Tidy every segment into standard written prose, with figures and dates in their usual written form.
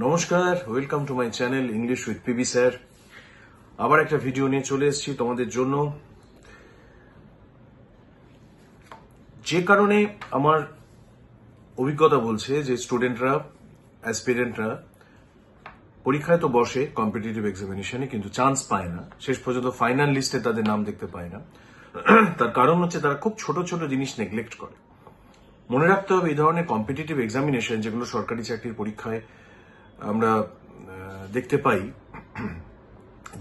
নমস্কার, welcome to my channel English with PB sir. আবার একটা ভিডিও নিয়ে চলে এসেছি তোমাদের জন্য। যে কারণে আমার অভিজ্ঞতা বলছে যে স্টুডেন্টরা, অ্যাসপিরেন্টরা পরীক্ষায় তো বসে কম্পিটিটিভ এক্সামিনেশনে, কিন্তু চান্স পায় না, শেষ পর্যন্ত ফাইনাল লিস্টে তাদের নাম দেখতে পায় না। তার কারণ হচ্ছে তারা খুব ছোট ছোট জিনিস নেগলেক্ট করে। মনে রাখতে হবে, এই ধরনের কম্পিটিটিভ এক্সামিনেশন যেগুলো সরকারি চাকরির পরীক্ষায় আমরা দেখতে পাই,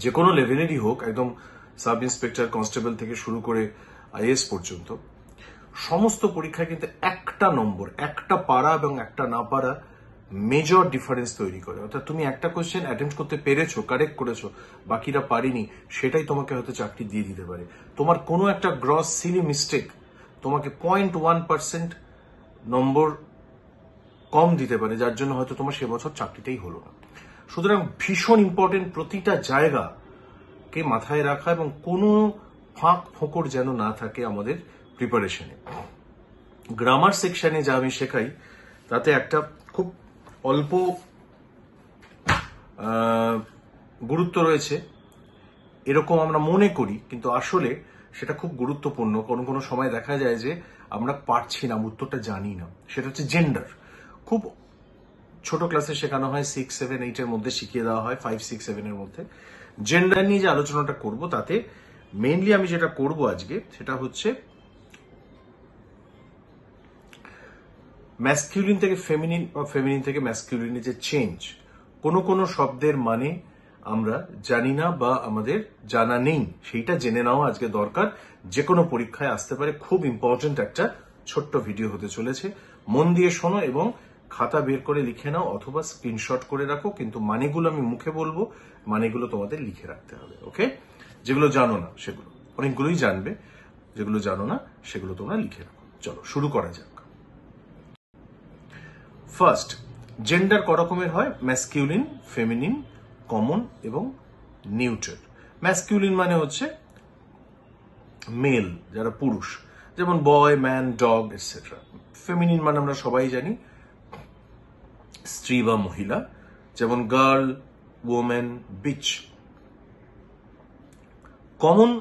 যে কোনো লেভেলেরই হোক, একদম সাব ইন্সপেক্টর, কনস্টেবল থেকে শুরু করে আইএএস পর্যন্ত, সমস্ত পরীক্ষায় কিন্তু একটা নম্বর, একটা পারা এবং একটা না পারা মেজর ডিফারেন্স তৈরি করে। অর্থাৎ তুমি একটা কোয়েশ্চেন অ্যাটেম্প্ট করতে পেরেছো, কারেক্ট করেছো, বাকিরা পারিনি, সেটাই তোমাকে হয়তো চাকরি দিয়ে দিতে পারে। তোমার কোনো একটা গ্রস সিলি মিস্টেক তোমাকে 0.1% নম্বর কম দিতে পারে, যার জন্য হয়তো তোমার সে বছর চাকরিটাই হলো না। সুতরাং ভীষণ ইম্পর্টেন্ট প্রতিটা জায়গাকে মাথায় রাখা এবং কোনো ফাঁক ফোকর যেন না থাকে আমাদের প্রিপারেশনে। গ্রামার সেকশনে যা আমি শেখাই তাতে একটা খুব অল্প গুরুত্ব রয়েছে এরকম আমরা মনে করি, কিন্তু আসলে সেটা খুব গুরুত্বপূর্ণ। কোনো কোনো সময় দেখা যায় যে আমরা পারছি না, উত্তরটা জানি না। সেটা হচ্ছে জেন্ডার। খুব ছোট ক্লাসে শেখানো হয়, 6, 7, 8 এর মধ্যে শিখিয়ে দেওয়া হয়, 5, 6, 7 এর মধ্যে। জেন্ডার নিয়ে যে আলোচনাটা করব, তাতে মেইনলি আমি যেটা করব আজকে সেটা হচ্ছে ম্যাসকিউলিন থেকে ফেমিনিন বা ফেমিনিন থেকে ম্যাসকিউলিনে যে চেঞ্জ, কোন কোন শব্দের মানে আমরা জানি না বা আমাদের জানা নেই, সেইটা জেনে নেওয়া আজকে দরকার। যে কোনো পরীক্ষায় আসতে পারে। খুব ইম্পর্টেন্ট একটা ছোট্ট ভিডিও হতে চলেছে, মন দিয়ে শোনো এবং খাতা বের করে লিখে নাও অথবা স্ক্রিনশট করে রাখো। কিন্তু মানেগুলো আমি মুখে বলবো, মানেগুলো তোমাদের লিখে রাখতে হবে। ওকে? যেগুলো জানো না সেগুলো, অনেকগুলোই জানবে, যেগুলো জানো না সেগুলো তোমরা লিখে রাখো। চলো শুরু করা যাক। ফার্স্ট, জেন্ডার ক রকমের হয়? ম্যাসকিউলিন, ফেমিনিন, কমন এবং নিউট্রাল। ম্যাসকিউলিন মানে হচ্ছে মেল, যারা পুরুষ, যেমন বয়, ম্যান, ডগ এটসেট্রা। ফেমিনিন মানে আমরা সবাই জানি স্ত্রী বা মহিলা, যেমন girl, women, beach. Common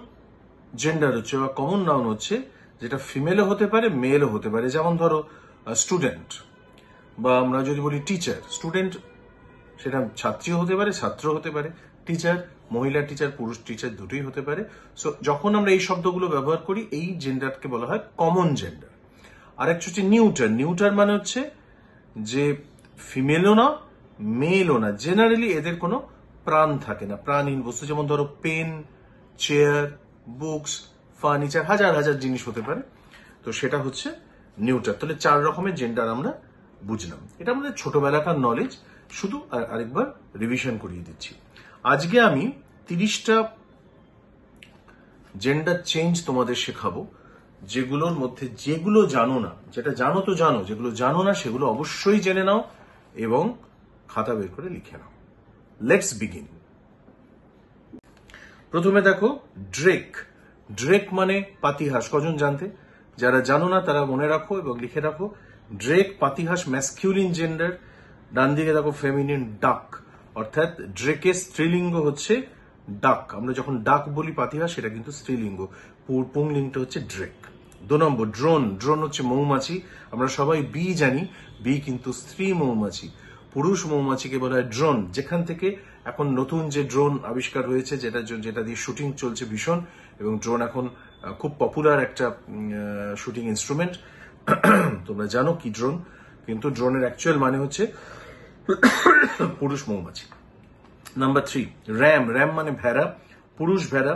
gender হচ্ছে বা কমন নাউন হচ্ছে যেটা ফিমেলও হতে পারে, মেলও হতে পারে। যেমন ধরো স্টুডেন্ট, বা আমরা যদি বলি টিচার। স্টুডেন্ট সেটা ছাত্রীও হতে পারে, ছাত্র হতে পারে। টিচার, মহিলা টিচার, পুরুষ টিচার, দুটোই হতে পারে। সো যখন আমরা এই শব্দগুলো ব্যবহার করি, এই জেন্ডারকে বলা হয় কমন জেন্ডার। আর একটা হচ্ছে নিউটার। নিউটার মানে হচ্ছে যে ফিমেলও না, মেলও না, জেনারেলি এদের কোনো প্রাণ থাকে না, প্রাণহীন বস্তু। যেমন ধরো পেন, চেয়ার, বুকস, ফার্নিচার, হাজার হাজার জিনিস হতে পারে। তো সেটা হচ্ছে নিউটার। তাহলে 4 রকমের জেন্ডার আমরা বুঝলাম। এটা আমাদের ছোটবেলাকার নলেজ, শুধু আরেকবার রিভিশন করিয়ে দিচ্ছি। আজকে আমি 30টা জেন্ডার চেঞ্জ তোমাদের শেখাবো, যেগুলোর মধ্যে যেগুলো জানো না, যেটা জানো তো জানো, যেগুলো জানো না সেগুলো অবশ্যই জেনে নাও এবং খাতা বের করে লিখে নাও। Let's begin. প্রথমে দেখো ড্রেক। ড্রেক মানে পাতিহাঁস। কজন জানতে? যারা জানো না তারা মনে রাখো এবং লিখে রাখো। ড্রেক পাতিহাঁস ম্যাসকিউলিন জেন্ডার। ডান দিকে দেখো ফেমিনিন ডাক, অর্থাৎ ড্রেকের স্ত্রীলিঙ্গ হচ্ছে ডাক। আমরা যখন ডাক বলি পাতিহাঁস, সেটা কিন্তু স্ত্রীলিঙ্গ, পুংলিঙ্গটা হচ্ছে ড্রেক। 2 নম্বর ড্রোন। ড্রোন হচ্ছে মৌমাছি। আমরা সবাই বি জানি, বি কিন্তু স্ত্রী মৌমাছি। পুরুষ মৌমাছিকে বলা হয় ড্রোন। যেখান থেকে এখন নতুন যে ড্রোন আবিষ্কার হয়েছে, যেটা দিয়ে শুটিং চলছে ভীষণ, এবং ড্রোন এখন খুব পপুলার একটা শুটিং ইনস্ট্রুমেন্ট। তোমরা জানো কি ড্রোন, কিন্তু ড্রোনের অ্যাকচুয়াল মানে হচ্ছে পুরুষ মৌমাছি। Number 3 RAM. র্যাম মানে ভেড়া, পুরুষ ভেড়া।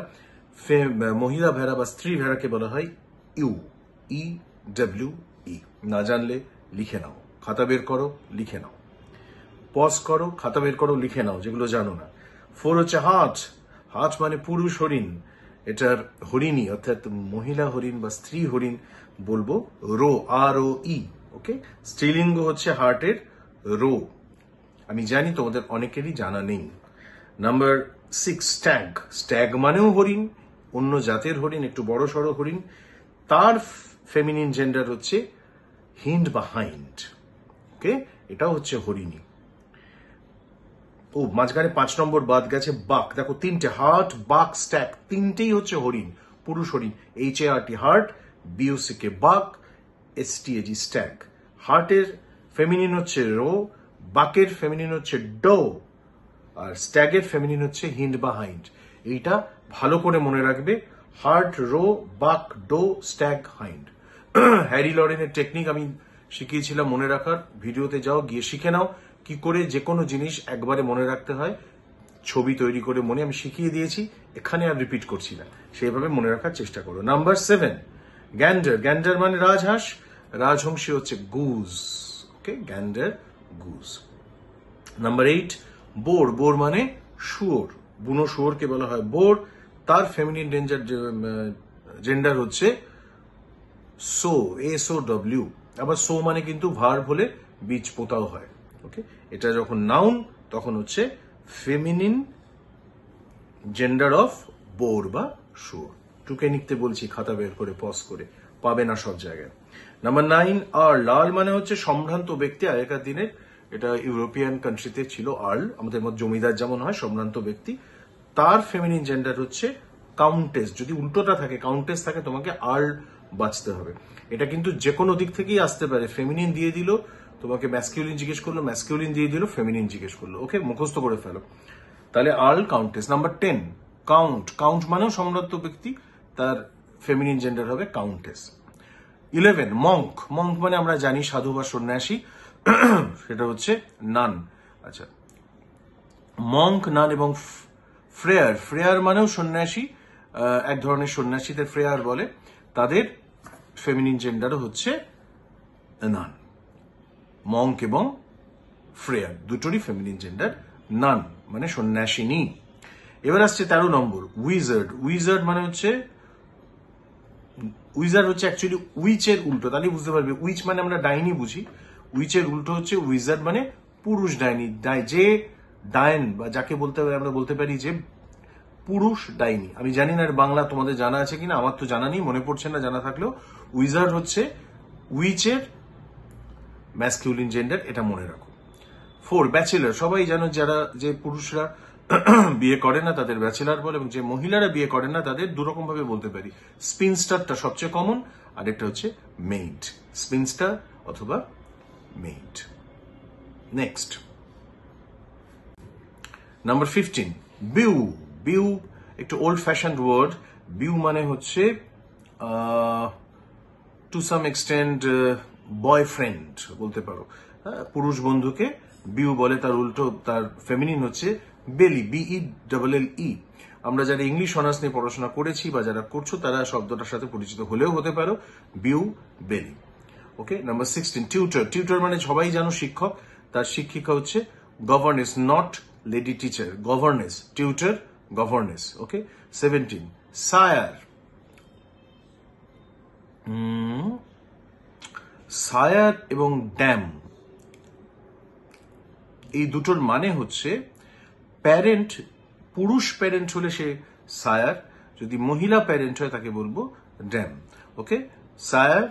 মহিলা ভেড়া বা স্ত্রী ভেড়াকে বলা হয় ইউ, EWE। না জানলে লিখে নাও, খাতা বের করো, লিখে নাও, পজ করো, খাতা বের করো, লিখে নাও যেগুলো জানো না। 4 হচ্ছে হাঁস। হাঁস মানে পুরুষ হরিণ, এটার হরিণী অর্থাৎ মহিলা হরিণ বা স্ত্রী হরিণ বলবো রো, ROE। ওকে? স্ত্রীলিঙ্গ হচ্ছে হার্টের রো। আমি জানি তোমাদের অনেকেরই জানা নেই। Number 6 stag. স্ট্যাগ মানেও হরিণ, অন্য জাতের হরিণ, একটু বড় সড়ো হরিণ। তার ফেমিনিন জেন্ডার হচ্ছে হিন্ড বা হাইন্ড। ওকে, এটাও হচ্ছে হরিণী। ও মাঝখানে 5 নম্বর বাদ গেছে, বাক। দেখো তিনটে, হার্ট, বাক, স্ট্যাগ, তিনটেই হচ্ছে হরিণ, পুরুষ হরিণ। HART hart, BUCK buck, STAG stag. হার্টের ফেমিনিন হচ্ছে রো, বাকের ফেমিনিন হচ্ছে ডো, আর স্ট্যাগের ফেমিনিন হচ্ছে হিন্ড বা হাইন্ড। এইটা ভালো করে মনে রাখবে, hart, roe, buck, doe, stag, hind. Harry লরেনের টেকনিক আমি শিখিয়েছিলাম মনে রাখার, ভিডিওতে যাও, গিয়ে শিখে নাও কি করে যে কোনো জিনিস একবারে মনে রাখতে হয়। ছবি তৈরি করে মনে আমি শিখিয়ে দিয়েছি, এখানে আর রিপিট করছি না, সেইভাবে মনে রাখার চেষ্টা করো। নাম্বার 7, গ্যান্ডার। গ্যান্ডার মানে রাজহাঁস, রাজহংসী হচ্ছে goose. Okay, gander, goose. Number 8, boar. Boar মানে শুয়োর, বুনো শুয়োরকে বলা হয় বোর। তার ফেমিনিন জেন্ডার হচ্ছে সো, SOW। আবার সো মানে কিন্তু ভার্ব হলে বীজ পোতাও হয়। ওকে, এটা যখন নাউন তখন হচ্ছে ফেমিনিন জেন্ডার অফ বোর বা শুয়োর। টুকে নিতে বলছি, খাতা বের করে পজ করে, পাবে না সব জায়গায়। Number 9, Earl. আর্ল মানে হচ্ছে সম্ভ্রান্ত ব্যক্তি। আগেকার দিনের এটা ইউরোপিয়ান কান্ট্রিতে ছিল আর্ল, আমাদের মধ্যে জমিদার যেমন হয়, সম্ভ্রান্ত ব্যক্তি। তার ফেমিনিন জেন্ডার হচ্ছে কাউন্টেস। যদি উল্টোটা থাকে, কাউন্টেস থাকে, তোমাকে আর্ল বাঁচতে হবে। এটা কিন্তু যে কোনো দিক থেকেই আসতে পারে। ফেমিনিন দিয়ে দিল, তোমাকে ম্যাসকিউলিন জিজ্ঞেস করলো, ম্যাসকিউলিন দিয়ে দিল, ফেমিনিন জিজ্ঞেস করলো। ওকে, মুখস্থ করে ফেলো। তাহলে Earl, countess. Number 10, count. Count মানেও সম্ভ্রান্ত ব্যক্তি, তার ফেমিনিন জেন্ডার হবে কাউন্টেস। 11, মঙ্ক। মঙ্ক মানে আমরা জানি সাধু বা সন্ন্যাসী, সেটা হচ্ছে নান। আচ্ছা, মঙ্ক, নান এবং ফ্রেয়ার। ফ্রেয়ার মানেও সন্ন্যাসী, এক ধরনের সন্ন্যাসীদের ফ্রেয়ার বলে। তাদের ফেমিনিন জেন্ডারও হচ্ছে নান। মঙ্ক এবং ফ্রেয়ার দুটোরই ফেমিনিন জেন্ডার নান, মানে সন্ন্যাসিনী। এবার আসছে 13 নম্বর, উইজার্ড। উইজার্ড মানে হচ্ছে, উইজার্ড হচ্ছে অ্যাকচুয়ালি উইচের উল্টো। তাহলে বুঝতে পারবে, উইচ মানে আমরা ডাইনি বুঝি, উইচের উল্টো হচ্ছে উইজার্ড মানে পুরুষ ডাইনি। যে ডায়ন বা যাকে বলতে পারি, আমরা বলতে পারি যে পুরুষ ডাইনি। আমি জানি না বাংলা তোমাদের জানা আছে কিনা, আমার তো জানা নেই, মনে পড়ছে না জানা থাকলেও। উইজার্ড হচ্ছে উইচের ম্যাসকিউলিন জেন্ডার, এটা মনে রাখো। 4, ব্যাচেলার। সবাই জানো যারা, যে পুরুষরা বিয়ে করে না তাদের ব্যাচেলার বলে, এবং যে মহিলারা বিয়ে করে না তাদের দুরকম ভাবে বলতে পারি। স্পিনস্টারটা সবচেয়ে কমন, আর একটা হচ্ছে মেইড। স্পিনস্টার অথবা মেইড। নেক্সট, নাম্বার 15, বিউ। বিউ একটু ওল্ড ফ্যাশনড ওয়ার্ড। বিউ মানে হচ্ছে টু সাম এক্সটেন্ড বয়ফ্রেন্ড বলতে পারো। পুরুষ বন্ধুকে বিউ বলে, তার উল্টো তার ফেমিনিন হচ্ছে বেলি, BELLE। আমরা যারা ইংলিশ অনার্স নিয়ে পড়াশোনা করেছি বা যারা করছো তারা শব্দটার সাথে পরিচিত হলেও হতে পারো, বিউ, বেলি। ওকে, নাম্বার 16, টিউটর। টিউটর মানে সবাই জানো শিক্ষক, তার শিক্ষিকা হচ্ছে governess, not lady teacher, governess. Tutor, governess. Okay, 17, sire. Sire এবং ড্যাম, এই দুটোর মানে হচ্ছে প্যারেন্ট। পুরুষ প্যারেন্ট হলে সে সায়ার, যদি মহিলা প্যারেন্ট হয় তাকে বলবো ড্যাম। ওকে, সায়ার,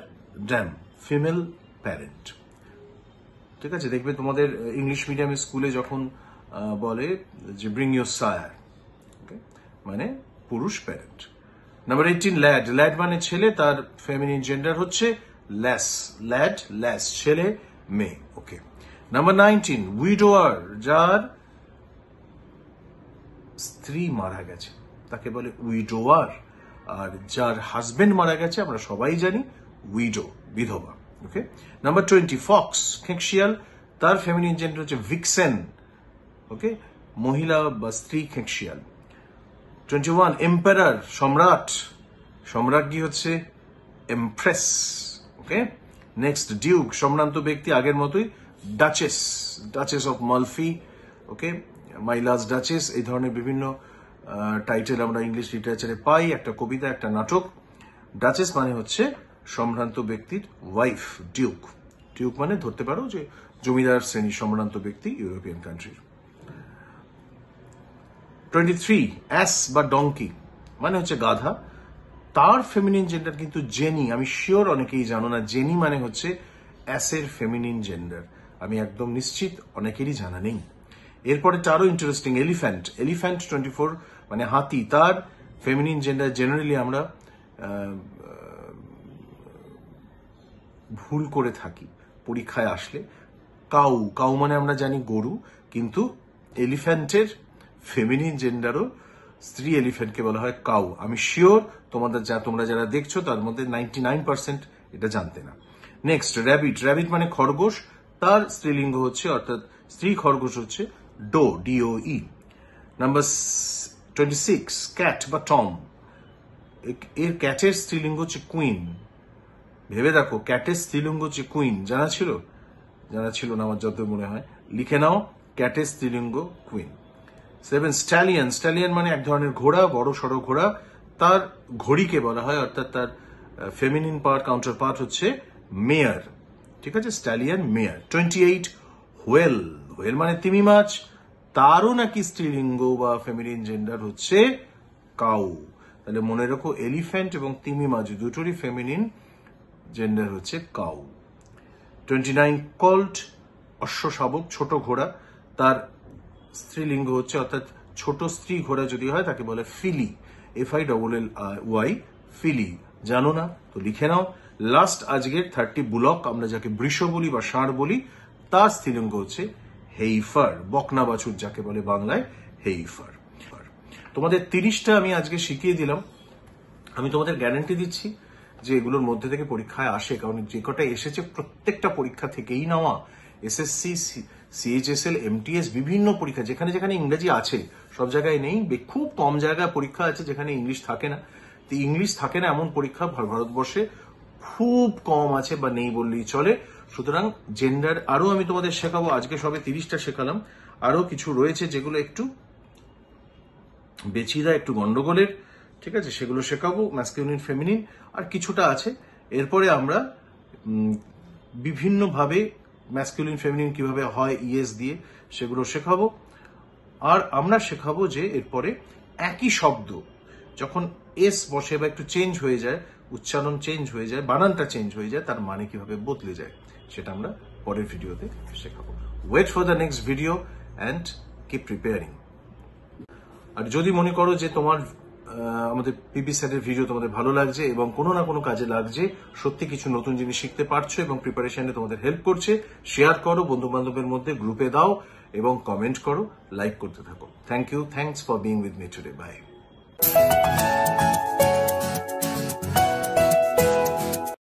ড্যাম, ফিমেল প্যারেন্ট। ঠিক আছে, দেখবে তোমাদের ইংলিশ মিডিয়ামের স্কুলে যখন বলে যে ব্রিং ইউর সায়ার, ওকে, মানে পুরুষ প্যারেন্ট। Number 18, lad. ল্যাড মানে ছেলে, তার ফেমিনিন জেন্ডার হচ্ছে ল্যাস। ল্যাড, ল্যাস, ছেলে, মেয়ে। ওকে, নাম্বার 19, উইডোয়ার। যার স্ত্রী মারা গেছে তাকে বলে উইডোয়ার, আর যার হাজবেন্ড মারা গেছে আমরা সবাই জানি উইডো, বিধবা। ওকে, নাম্বার 20, ফক্স। খেঁকশিয়াল, তার ফেমিনিন জেন্ডার হচ্ছে ভিক্সেন। ওকে, মহিলা বা স্ত্রী খেঁকশিয়াল। 21, এম্পারার। সম্রাট। সম্রাজ্ঞী হচ্ছে এমপ্রেস। ওকে, নেক্সট, ডিউক। সম্ভ্রান্ত ব্যক্তি, আগের মতোই duchess, duchess of Malfi. Okay, my last duchess, এই ধরনের বিভিন্ন টাইটেল আমরা ইংলিশ লিটারেচারে পাই, একটা কবিতা, একটা নাটক। ডাচেস মানে হচ্ছে সম্ভ্রান্ত ব্যক্তির ওয়াইফ, ডিউক। ডিউক মানে ধরতে পারো যে জমিদার শ্রেণীর সম্ভ্রান্ত ব্যক্তি ইউরোপিয়ান কান্ট্রির। 23, অ্যাস বা ডঙ্কি মানে হচ্ছে গাধা। তার ফেমিনিন জেন্ডার কিন্তু জেনি। আমি শিওর অনেকেই জানো না, জেনি মানে হচ্ছে অ্যাসের ফেমিনিন জেন্ডার। আমি একদম নিশ্চিত অনেকেরই জানা নেই। এরপরে আরো ইন্টারেস্টিং, এলিফ্যান্ট। এলিফ্যান্ট 24 মানে হাতি, তার ফেমিনিন জেন্ডার জেনারেলি আমরা ভুল করে থাকি পরীক্ষায় আসলে। কাউ, কাউ মানে আমরা জানি গরু, কিন্তু এলিফ্যান্টের ফেমিনিন জেন্ডারও স্ত্রী এলিফ্যান্টকে বলা হয় কাউ। আমি শিওর তোমরা যারা দেখছো তার মধ্যে 99% এটা জানতে না। Next, rabbit. র্যাবিট মানে খরগোশ, তার স্ত্রীলিঙ্গ হচ্ছে, অর্থাৎ স্ত্রী খরগোশ হচ্ছে ডো, DOE। নাম্বার 26, ক্যাট বা টম। এর ক্যাটের স্ত্রীলিঙ্গ হচ্ছে কুইন। ভেবে দেখো, ক্যাটের স্ত্রীলিঙ্গ হচ্ছে কুইন। জানা ছিল? জানা ছিল না আমার যত মনে হয়। লিখে নাও, ক্যাটের স্ত্রীলিঙ্গ কুইন। 7, স্ট্যালিয়ন। স্ট্যালিয়ন মানে এক ধরনের ঘোড়া, বড় সড়ো ঘোড়া, তার ঘড়িকে বলা হয়, অর্থাৎ তার ফেমিনিন কাউন্টার পার্ট হচ্ছে মেয়ার। ঠিক আছে, স্ট্যালিয়ন, মেয়ার। 28, হোয়েল। হোয়েল মানে তিমি মাছ, তারও নাকি স্ত্রীলিঙ্গ বা ফেমিনিন জেন্ডার হচ্ছে কাউ। তাহলে মনে রাখো, এলিফ্যান্ট এবং তিমি মাছ দুটোরই ফেমিনিন জেন্ডার হচ্ছে কাউ। 29, কল্ট। অশ্ব শাবক, ছোট ঘোড়া, তার স্ত্রীলিঙ্গ হচ্ছে, অর্থাৎ ছোট স্ত্রী ঘোড়া যদি হয় তাকে বলে ফিলি, FILLY, ফিলি। জানো না তো লিখে নাও। লাস্ট আজকের 30, বুলক, আমরা যাকে বৃষ বলি বা ষাঁড় বলি, তার স্ত্রীলিঙ্গ হচ্ছে হেইফার, বকনা বাছুর যাকে বলে বাংলায়, হেইফার। তোমাদের 30টা আমি আজকে শিখিয়ে দিলাম। আমি তোমাদের গ্যারান্টি দিচ্ছি যে এগুলোর মধ্যে থেকে পরীক্ষায় আসে, কারণ যে কটা এসেছে প্রত্যেকটা পরীক্ষা থেকেই নেওয়া। SSC, CHSL, MTS, বিভিন্ন পরীক্ষা, যেখানে যেখানে ইংরেজি আছে সব জায়গায় নেই। খুব কম জায়গায় পরীক্ষা আছে যেখানে ইংলিশ থাকে না। তো ইংলিশ থাকে না এমন পরীক্ষা ভারতবর্ষে খুব কম আছে, বা নেই বললেই চলে। সুতরাং জেন্ডার আরো আমি তোমাদের শেখাবো। আজকে সবে 30টা শেখালাম, আরো কিছু রয়েছে যেগুলো একটু বেচিরা, একটু গন্ডগোলের। ঠিক আছে, সেগুলো শেখাবো, ম্যাসকুলিন, ফেমিনিন, আর কিছুটা আছে। এরপরে আমরা বিভিন্নভাবে ম্যাসকুলিন ফেমিনিন কিভাবে হয় ইএস দিয়ে সেগুলো শেখাবো। আর আমরা শেখাবো যে এরপরে একই শব্দ যখন এস বসে বা একটু চেঞ্জ হয়ে যায়, উচ্চারণ চেঞ্জ হয়ে যায়, বানানটা চেঞ্জ হয়ে যায়, তার মানে কিভাবে বদলে যায়, সেটা আমরা পরের ভিডিওতে শেখাবো। Wait for the next video and keep preparing. আর যদি মনে করো যে তোমার আমাদের পিপি স্যারের ভিডিও তোমাদের ভালো লাগছে এবং কোনো না কোনো কাজে লাগছে, সত্যি কিছু নতুন জিনিস শিখতে পারছো এবং প্রিপারেশনে তোমাদের হেল্প করছে, শেয়ার করো বন্ধু বান্ধবের মধ্যে, গ্রুপে দাও এবং কমেন্ট করো, লাইক করতে থাকো। Thank you, thanks for being with me today. By.